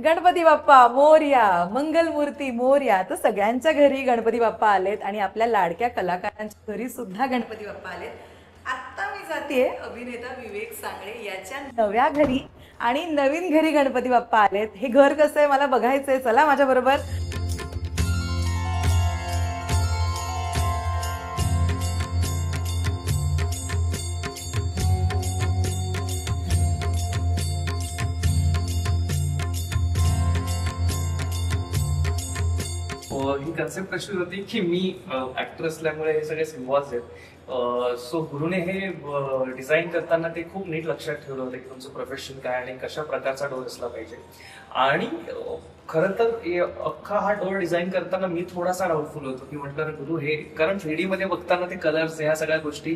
गणपती बाप्पा मोरया, मंगलमूर्ती मोरया. तर सगळ्यांच्या घरी गणपती बाप्पा आलेत आणि आपल्या लाडक्या कलाकारांच्या घरी सुद्धा गणपती बाप्पा आलेत. आता मी जाते अभिनेता विवेक सांगळे याच्या नव्या घरी आणि नवीन घरी गणपती बाप्पा आलेत. हे घर कसं आहे मला बघायचंय, चला माझ्या बरोबर. ही कन्सेप्ट अशी होती की मी ऍक्टर असल्यामुळे हे सगळे सिम्बॉल्स आहेत. सो गुरुने हे डिझाईन करताना ते खूप नीट लक्षात ठेवलं होतं की तुमचं प्रोफेशन काय आणि कशा प्रकारचा डोर असला पाहिजे. आणि खरं तर अख्खा हा डोर डिझाईन करताना मी थोडासा डाऊटफुल होतो की म्हटलं गुरु हे कारण 3D मध्ये बघताना ते कलर्स ह्या सगळ्या गोष्टी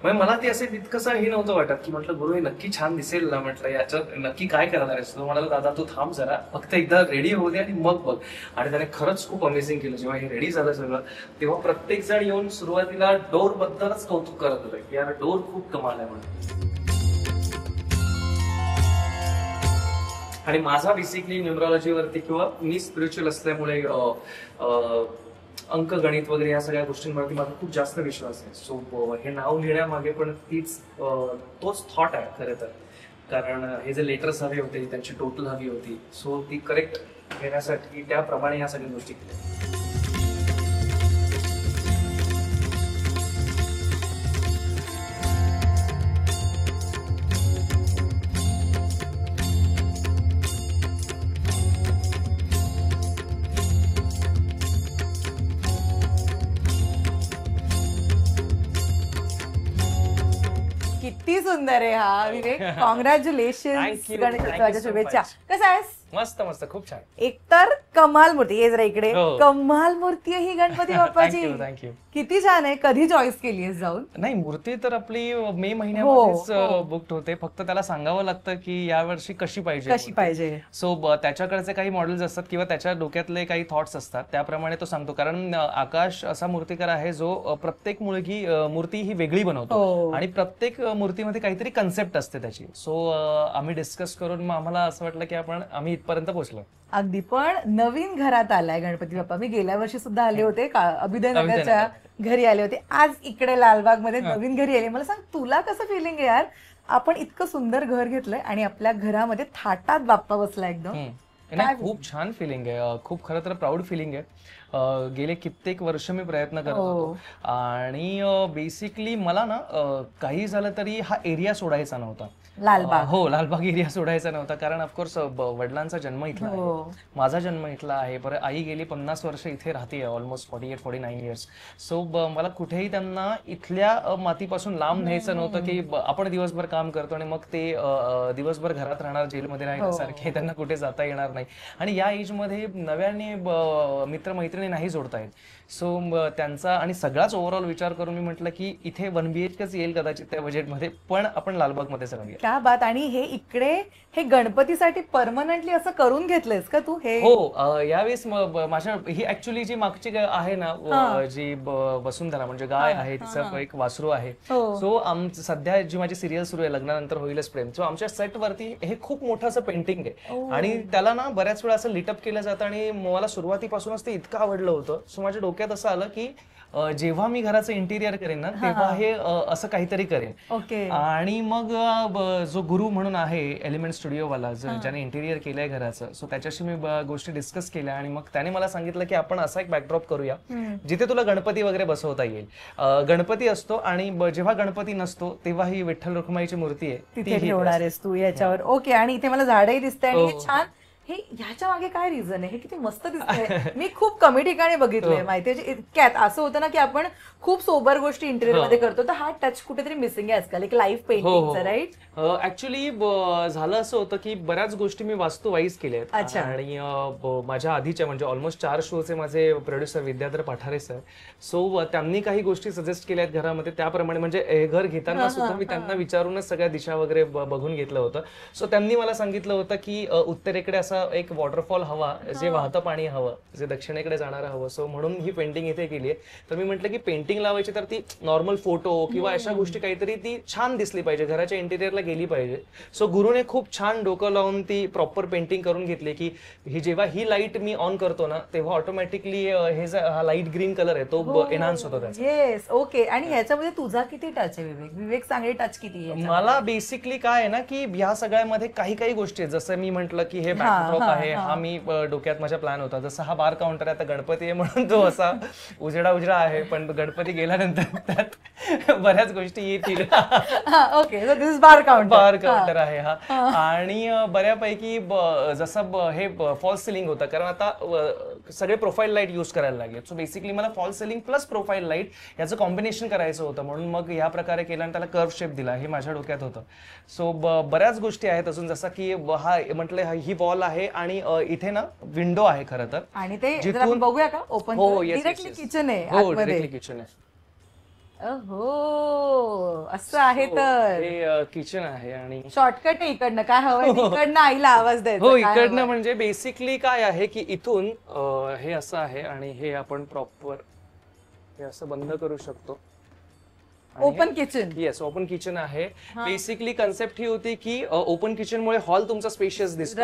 म्हणजे मला ते असे तितकंसं हे नव्हतं वाटत की म्हटलं गुरु हे नक्की छान दिसेल ना. म्हटलं याच्यात नक्की काय करणार आहेस. तो म्हणाला दादा तू थांब जरा फक्त एकदा रेडी होऊ दे आणि मग बघ. आणि त्याने खरंच खूप अमेझिंग केलं. जेव्हा हे रेडी झालं सगळं तेव्हा प्रत्येक जण येऊन सुरुवातीला डोर बद्दलच कौतुक करत होतं की यार डोर खूप कमाल आहे म्हणून. आणि माझा बेसिकली न्यूमरॉलॉजीवरती किंवा मी स्पिरिच्युअल असल्यामुळे अंक गणित वगैरे या सगळ्या गोष्टींवरती माझा खूप जास्त विश्वास आहे. सो हे नाव लिहिण्यामागे पण तोच थॉट आहे खरं तर. कारण हे जे लेटर्स हवे होते त्यांची टोटल हवी होती. सो ती करेक्ट घेण्यासाठी त्याप्रमाणे या सगळ्या गोष्टी केल्या. किती सुंदर आहे हा विवेक. कॉंग्रॅच्युलेशन. गणेशोत्सवाच्या शुभेच्छा. कसा आहेस. मस्त मस्त खूप छान. एकतर कमाल मूर्ती आहे जरा इकडे. कमाल मूर्ती आहे ही गणपती बाप्पाची. थँक्यू. किती छान आहे. कधी चॉईस केली आहे जाऊन. नाही मूर्ती तर आपली मे महिन्यामध्येच बुक्ड होते. फक्त त्याला सांगावं लागतं की यावर्षी कशी पाहिजे. सो त्याच्याकडचे काही मॉडेल्स असतात किंवा त्याच्या डोक्यातले काही थॉट्स असतात त्याप्रमाणे तो सांगतो. कारण आकाश असा मूर्तिकार आहे जो प्रत्येक मूर्ती ही वेगळी बनवतो आणि प्रत्येक मूर्तीमध्ये काहीतरी कन्सेप्ट असते त्याची. सो आम्ही डिस्कस करून मग आम्हाला असं वाटलं की आम्ही इथपर्यंत पोहोचलो. अगदी. पण नवीन घरात आलाय गणपती बाप्पा. मी गेल्या वर्षी सुद्धा आले होते अभिदयनगरच्या घरी आले होते. आज इकडे लालबाग मध्ये नवीन घरी आले. मला सांग तुला कसं फिलिंग आहे यार. आपण इतकं सुंदर घर घेतलंय आणि आपल्या घरामध्ये थाटात बाप्पा बसला एकदम. नाही खूप छान फिलिंग आहे. खूप खरं तर प्राऊड फिलिंग आहे. गेले कित्येक वर्ष मी प्रयत्न करत होतो आणि बेसिकली मला ना काही झालं तरी हा एरिया सोडायचा नव्हता. लालबाग. हो लालबाग एरिया सोडायचा नव्हता. कारण ऑफकोर्स वडिलांचा जन्म इथला आहे. माझा जन्म इथला आहे. परत आई गेली 50 वर्ष इथे राहते. Almost 48-49 years. सो मला कुठेही त्यांना इथल्या मातीपासून लांब न्यायचं नव्हतं की आपण दिवसभर काम करतो आणि मग ते दिवसभर घरात राहणार जेलमध्ये राहण्यासारखे. त्यांना कुठे जाता येणार नाही आणि या एज मध्ये नव्याने मित्रमैत्रिणी नाही जोडता येत. सो त्यांचा आणि सगळाच ओव्हरऑल विचार करून मी म्हटलं की इथे 1 BHKच येईल कदाचित त्या बजेटमध्ये पण आपण लालबाग मध्येच राहूया. क्या बात. आणि हे इकडे हे गणपतीसाठी परमनंटली असं करून घेतलंयस का तू हे. हो यावेळेस माझ्या ही ऍक्च्युअली जी मागची आहे ना जी वसुंधरा म्हणजे गाय आहे तिचं एक वासरू आहे. सो सध्या जी माझी सिरियल सुरू आहे लग्नानंतर होईलच प्रेम. सो आमच्या सेट वरती हे खूप मोठं असं पेंटिंग आहे आणि त्याला ना बऱ्याच वेळा असं लिटअप केलं जातं आणि मला सुरुवातीपासूनच ते इतकं आवडलं होतं. सो माझ्या डोक्यात असं आलं की जेव्हा मी घराचं इंटिरियर करेन ना तेव्हा हे असं काहीतरी करेन. आणि मग जो गुरु म्हणून आहे एलिमेंट स्टुडिओवाला ज्याने इंटिरियर केलंय घराचं सो त्याच्याशी मी गोष्टी डिस्कस केल्या आणि मग त्याने मला सांगितलं की आपण असा एक बॅकड्रॉप करूया जिथे तुला गणपती वगैरे बसवता येईल. गणपती असतो आणि जेव्हा गणपती नसतो तेव्हा ही विठ्ठल रखुमाईची मूर्ती आहे तिथे ठेवणार आहेस तू याच्यावर. ओके. आणि इथे मला झाडही दिसतंय आणि छान. हे ह्याच्या मागे काय रिझन आहे. हे किती मस्त दिसतंय. मी खूप कमी ठिकाणी बघितलंय माहितीये. इतक्यात असं होतं ना की आपण खूप सोबर गोष्टी इंटिरियर मध्ये करतो तर हा टच कुठेतरी मिसिंग आहे आजकाल एक लाईव्ह पेंटिंगचा. राईट. ऍक्च्युली झालं असं होतं की बऱ्याच गोष्टी मी वास्तू वाईज केल्या आणि माझ्या आधीच्या म्हणजे ऑलमोस्ट 4 शोचे माझे producer Vidyadhar Pathare sir. So त्यांनी काही गोष्टी सजेस्ट केल्यात घरामध्ये त्याप्रमाणे म्हणजे हे घर घेताना सुद्धा मी त्यांना विचारूनच सगळ्या दिशा वगैरे बघून घेतलं होतं. सो त्यांनी मला सांगितलं होतं की उत्तरेकडे असं थोडासा एक वॉटरफॉल हवा, जे वाहतं पाणी हवं, जे दक्षिणेकडे जाणारं हवं. सो म्हणून ही पेंटिंग इथे केली आहे. तर मी म्हटलं की पेंटिंग लावायची तर ती नॉर्मल फोटो किंवा अशा गोष्टी काहीतरी ती छान दिसली पाहिजे, घराच्या इंटिरियरला गेली पाहिजे. सो गुरुने खूप छान डोकं लावून ती प्रॉपर पेंटिंग करून घेतली की ही जेव्हा ही लाईट मी ऑन करतो ना तेव्हा ऑटोमॅटिकली हे हा लाईट ग्रीन कलर आहे तो एनहान्स होतो त्याचा. Yes, okay. आणि ह्याच्यामध्ये तुझा किती टच आहे विवेक? विवेक सांगली टच किती आहे? मला बेसिकली काय आहे ना की ह्या सगळ्यामध्ये काही काही गोष्टी आहेत. जसं मी म्हंटल की हे बॅकड्रॉप आहे, हा मी डोक्यात माझ्या प्लॅन होता. जसं हा बार काउंटर आहे, आता गणपती आहे म्हणून तो असा उजडा आहे, पण गणपती गेल्यानंतर त्यात बऱ्याच गोष्टी येतील. Okay, so this is bar counter आहे हा. आणि बऱ्यापैकी जसं हे फॉल्स सिलिंग होतं, कारण आता सगळे प्रोफाईल लाईट यूज करायला लागले. सो बेसिकली मला false ceiling plus profile light याचं कॉम्बिनेशन करायचं होतं, म्हणून मग या प्रकारे केलं आणि त्याला कर्व शेप दिला. हे माझ्या डोक्यात होतं. सो बऱ्याच गोष्टी आहेत अजून, जसं की हा म्हटलं ही वॉल आहे आणि इथे ना विंडो आहे खरं तर. आणि ते जर आपण बघूया का ओपन? डायरेक्टली किचन आहे आतमध्ये. किचन आहे. हो, असं आहे. तर हे किचन आहे आणि शॉर्टकट आहे इकडनं. काय हवंय इकडनं आईला आवाज द्यायचा? हो, इकडनं म्हणजे बेसिकली काय आहे की इथून हे असं आहे आणि हे आपण प्रॉपर हे असं बंद करू शकतो. Open kitchen. Yes, open kitchen आहे. बेसिकली कन्सेप्ट ही होती की ओपन किचन मुळे हॉल तुमचा स्पेशियस दिसतो.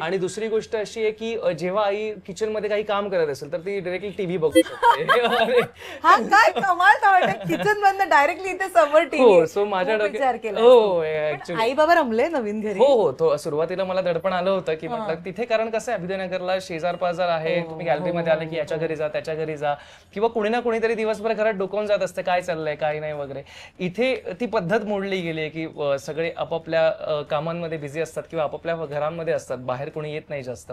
आणि दुसरी गोष्ट अशी आहे की जेव्हा आई किचन मध्ये काही काम करत असेल तर ती डायरेक्टली टीव्ही बघू शकते. हा काय कमाल! किचन मधनं डायरेक्टली इथे समोर टीव्ही. हो, सो माझ्या डोक्यात हो ऍक्च्युली आई बाबा रमले नवीन घरी. हो, तो सुरुवातीला मला दडपण आलं होतं की म्हटलं तिथे, कारण कसं आहे अभिनयनगरला शेजार पाजार आहे, तुम्ही गॅलरीमध्ये आले की याच्या घरी जा त्याच्या घरी जा, किंवा कुणी ना कुणीतरी दिवसभर घरात डोकावून जात असते काय चाललंय काय नाही वगैरे. इथे ती पद्धत मोडली गेली की सगळे आपापल्या कामांमध्ये बिझी असतात किंवा आपापल्या घरांमध्ये असतात, बाहेर कोणी येत नाही जास्त.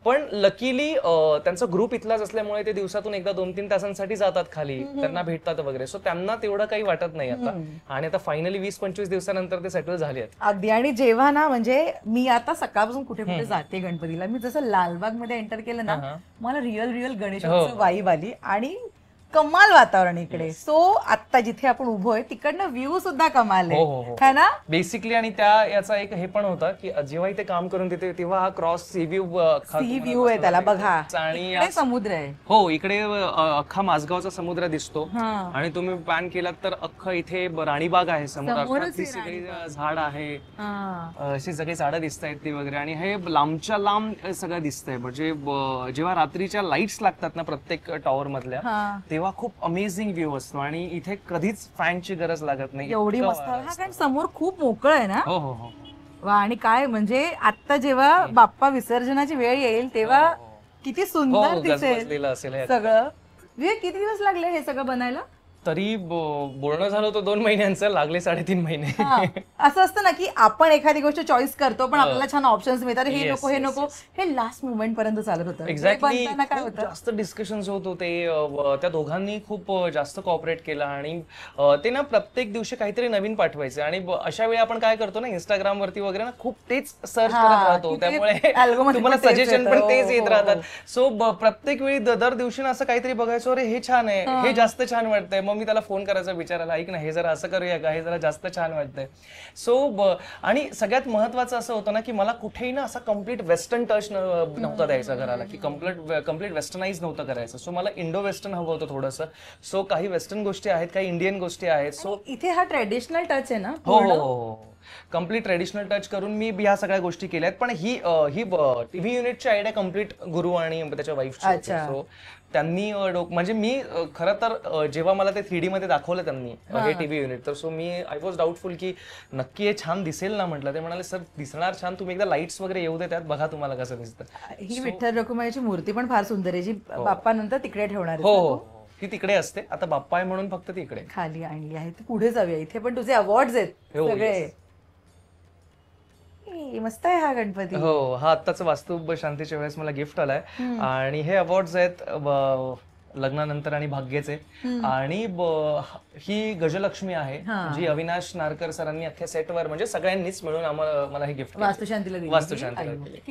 पण लकीली त्यांचा ग्रुप इथलाच असल्यामुळे ते दिवसातून एकदा 2-3 तासांसाठी जातात खाली, त्यांना भेटतात वगैरे. सो त्यांना तेवढं काही वाटत नाही आता. आणि आता फायनली 20-25 दिवसानंतर ते सेटल झाले आहेत अगदी. आणि जेव्हा ना म्हणजे मी आता सकाळपासून कुठे कुठे जाते गणपतीला, मी जसं लालबाग मध्ये एंटर केलं ना, मला रिअल गणेशोत्सव वाईब आली आणि कमाल वातावरण इकडे. सो आता जिथे आपण उभो आहे तिकडनं व्ह्यू सुद्धा कमाल आहे ना बेसिकली. आणि त्या याचा एक हे पण होता की जेव्हा इथे काम करून तिथे तेव्हा हा क्रॉस सी व्ह्यू आहे त्याला बघा. आणि समुद्र आहे. हो, इकडे अख्खा माझगावचा समुद्र दिसतो. आणि तुम्ही पॅन केलात तर अख्खा इथे राणीबाग आहे समोर, सगळी झाड आहे, अशी सगळी झाडं दिसत आहेत ती वगैरे. आणि हे लांबच्या लांब सगळं दिसतंय. म्हणजे जेव्हा रात्रीच्या लाईट्स लागतात ना प्रत्येक टॉवर मधल्या, तेव्हा खूप अमेझिंग व्ह्यू असतो आणि इथे कधीच फॅनची गरज लागत नाही. एवढी मस्त. हा कारण समोर खूप मोकळं आहे ना. हो हो हो. वा. आणि काय म्हणजे आता जेव्हा बाप्पा विसर्जनाची वेळ येईल तेव्हा किती सुंदर दिसेल सगळं. किती दिवस लागले हे सगळं बनायला? तरी बोलणं झालं होतं 2 महिन्यांचं, लागले 3.5 महिने. असं असतं ना की आपण एखादी गोष्ट चॉईस करतो पण आपल्याला छान ऑप्शन्स मिळतात, हे नको हे नको, हे लास्ट मोमेंट पर्यंत चालत होतं. एक्झॅक्टली. जास्त डिस्कशन्स होत होते. त्या दोघांनी खूप जास्त कॉपरेट केला आणि ते ना प्रत्येक दिवशी काहीतरी नवीन पाठवायचे. आणि अशा वेळी आपण काय करतो ना इंस्टाग्राम वरती वगैरे ना खूप तेच सर्च करत राहतो, त्यामुळे तुम्हाला सजेशन पण तेच येत राहतात. सो प्रत्येक वेळी दर दिवशी असं काहीतरी बघायचो, अरे हे छान आहे, हे जास्त छान वाटतंय. मग मी त्याला फोन करायचा, विचारायला, ऐक ना हे जरा असं करूया का, हे जरा जास्त छान वाटतंय. सो आणि सगळ्यात महत्वाचं असं होतं ना की मला कुठेही ना असा कम्प्लीट वेस्टर्न टच नव्हता द्यायचा घराला, की कम्प्लीट वेस्टर्नाइज नव्हतं करायचं. सो मला इंडो वेस्टर्न हवं होतं थोडंसं. सो काही वेस्टर्न गोष्टी आहेत, काही इंडियन गोष्टी आहेत. सो इथे हा ट्रेडिशनल टच आहे ना. हो हो हो, कम्प्लीट ट्रेडिशनल टच करून मी ह्या सगळ्या गोष्टी केल्यात. पण ही टीव्ही युनिटची आयडिया कम्प्लीट गुरु आणि त्याच्या वाईफची. सो त्यांनी म्हणजे मी खरं तर जेव्हा मला ते 3D मध्ये दाखवलं त्यांनी हे टीव्ही युनिट, तर so me I was doubtful की नक्की हे छान दिसेल ना. म्हटलं, ते म्हणाले सर दिसणार छान, तुम्ही एकदा लाईट्स वगैरे येऊ दे त्यात, बघा तुम्हाला कसं दिसतं. ही विठ्ठल रखुमाईची मूर्ती पण फार सुंदर आहे, जी बाप्पा नंतर तिकडे ठेवणार. हो हो, ती तिकडे असते. आता बाप्पा आहे म्हणून फक्त ती इकडे खाली आणली आहे. ती पुढे जाऊया. इथे पण तुझे अवॉर्ड्स आहेत सगळे. मस्त आहे हा गणपती. हो, हा आत्ताच वास्तू शांतीच्या वेळेस मला गिफ्ट आलाय. आणि हे अवॉर्ड्स आहेत लग्नानंतर आणि भाग्यचे. आणि ही गजलक्ष्मी आहे जी अविनाश नारकर सरांनी अख्ख्या सेटवर म्हणजे सगळ्यांनीच मिळून मला हे गिफ्ट वास्तुशांतीला दिली.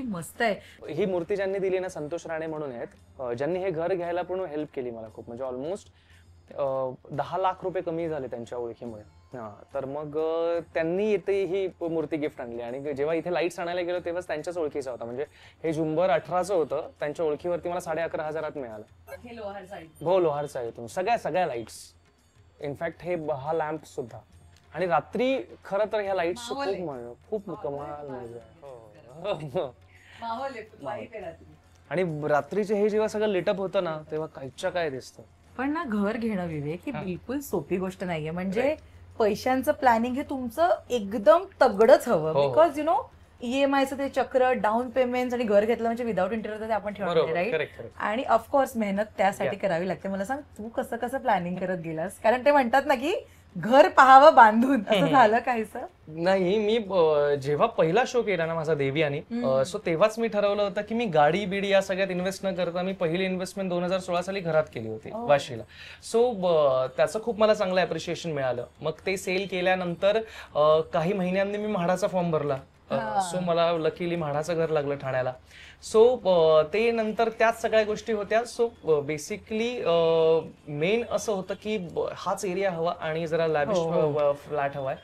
मस्त आहे ही मूर्ती. ज्यांनी दिली ना संतोष राणे म्हणून आहेत, ज्यांनी हे घर घ्यायला पण हेल्प केली मला खूप. म्हणजे ऑलमोस्ट 10 लाख रुपये कमी झाले त्यांच्या ओळखीमुळे. हा, तर मग त्यांनी इथे ही मूर्ती गिफ्ट आणली आणि जेव्हा इथे लाईट्स आणायला गेलो तेव्हाच त्यांच्याच ओळखीचा होता. म्हणजे हे झुंबर 18चं होतं, त्यांच्या ओळखीवरती मला 11,500 मिळालं. हो, लोहारचा आहे तुम्ही, सगळ्या लाईट्स, इनफॅक्ट हा लॅम्प सुद्धा. आणि रात्री खरं तर ह्या लाईट्स खूप कमाल मजा आहे. आणि रात्रीचे हे जेव्हा सगळं लिटअप होतं ना तेव्हा काहीच्या काय दिसतं. पण ना घर घेणं विवेक ही बिलकुल सोपी गोष्ट नाहीये. म्हणजे पैशांचं प्लॅनिंग हे तुमचं एकदम तगडच हवं. बिकॉज EMI-चं ते चक्र, डाऊन पेमेंट आणि घर घेतलं म्हणजे विदाऊट इंटरेस्ट आपण ठेवणार नाही, राईट? आणि ऑफकोर्स मेहनत त्यासाठी करावी लागते. मला सांग, तू कसं प्लॅनिंग करत गेलास? कारण ते म्हणतात ना की घर पाहावं बांधून, असं झालं काहीसं? नाही, मी जेव्हा पहिला शो केला ना माझा देवयानी, सो तेव्हाच मी ठरवलं होतं की मी गाडी बिडी या सगळ्यात इन्व्हेस्ट न करता मी पहिली इन्व्हेस्टमेंट 2016 साली घरात केली होती वाशीला. सो त्याचं खूप मला चांगलं अप्रिशिएशन मिळालं. मग ते सेल केल्यानंतर काही महिन्यांनी मी म्हाडाचा फॉर्म भरला. सो मला लकीली म्हाडाचं घर लागलं ठाण्याला. सो ते नंतर त्याच सगळ्या गोष्टी होत्या. सो बेसिकली मेन असं होतं की हाच एरिया हवा आणि जरा लॅविश फ्लॅट हवाय.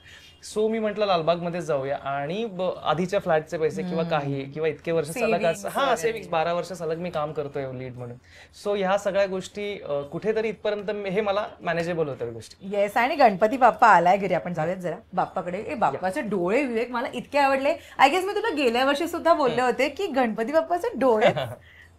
सो मी म्हटलं लालबागमध्येच जाऊया आणि आधीच्या फ्लॅटचे पैसे किंवा इतके वर्ष सलग, सेव्हिंग्स 12 वर्ष सलग मी काम करतोय लीड म्हणून. सो ह्या सगळ्या गोष्टी कुठेतरी इथपर्यंत हे मला मॅनेजेबल होत्या गोष्टी. येस. आणि गणपती बाप्पा आलाय घरी, आपण जाऊयात जरा बाप्पाकडे. बाप्पाचे डोळे विवेक मला इतके आवडले. आय गेस मी तुला गेल्या वर्षी सुद्धा बोलले होते की गणपती बाप्पाचे डोळे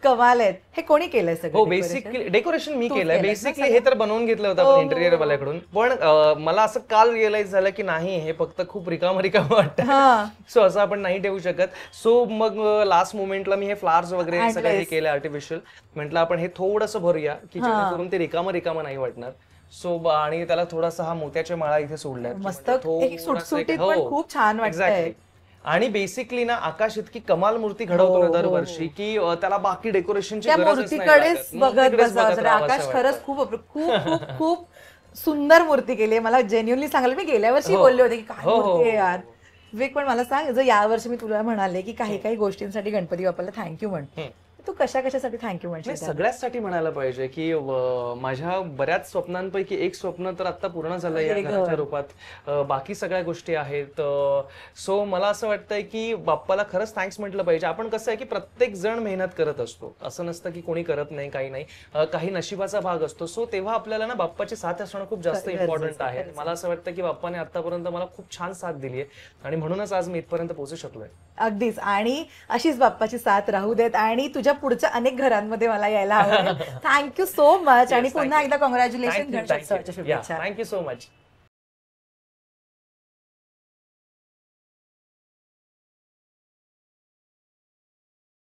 कमाल आहेत. हे कोणी केलंय सगळं? हो, बेसिकली डेकोरेशन मी केलंय. बेसिकली हे तर बनवून घेतलं होतं आपण इंटेरियर वाल्याकडून. पण मला असं काल रिअलाइज झालं की नाही, हे फक्त खूप रिकाम वाटतं. सो असं आपण नाही ठेवू शकत. सो मग लास्ट मोमेंटला मी हे फ्लावर्स वगैरे सगळं हे केलं आर्टिफिशियल. म्हटलं आपण हे थोडंसं भरूया की जेणेकरून ते रिकामं नाही वाटणार. सो आणि त्याला थोडासा हा मोत्याच्या माळा इथे सोडल्या, मस्त सुटसुटीत पण खूप छान वाटतंय. आणि बेसिकली ना आकाश इतकी कमाल मूर्ती घडवतो ना दरवर्षी की त्याला बाकी डेकोरेशनची गरजच नाही. बघत बसावं. आकाश खरंच खूप खूप खूप सुंदर मूर्ती केली. मला जेन्युअनली सांगायला, मी गेल्या वर्षी बोलले होते की काय मूर्ती आहे यार. विवेक, पण मला सांग, जर यावर्षी मी तुला म्हणाले की काही गोष्टींसाठी गणपती बाप्पाला थँक्यू म्हण, तू कशासाठी थँक्यू म्हणशील? सगळ्यासाठी म्हणायला पाहिजे की माझ्या बऱ्याच स्वप्नांपैकी एक स्वप्न तर आता पूर्ण झालं या घराच्या रूपात. बाकी सगळ्या गोष्टी आहेत. सो मला असं वाटतंय की बाप्पाला खरंच थँक्स म्हटलं पाहिजे. आपण कसं आहे की प्रत्येक जण मेहनत करत असतो, असं नसतं की कोणी करत नाही, काही नाही. काही नशिबाचा भाग असतो. सो तेव्हा आपल्याला ना बाप्पाची साथ असणं खूप जास्त इम्पॉर्टंट आहे. मला असं वाटतं की बाप्पाने आतापर्यंत मला खूप छान साथ दिली आहे आणि म्हणूनच आज मी इथपर्यंत पोहोचू शकलोय. अगदीच. आणि अशीच बाप्पाची साथ राहू देत आणि तुझ्या पुढच्या अनेक घरांमध्ये मला यायला आवडेल. Thank you so much. आणि पुन्हा एकदा कॉंग्रॅच्युलेशन. Thank you so much.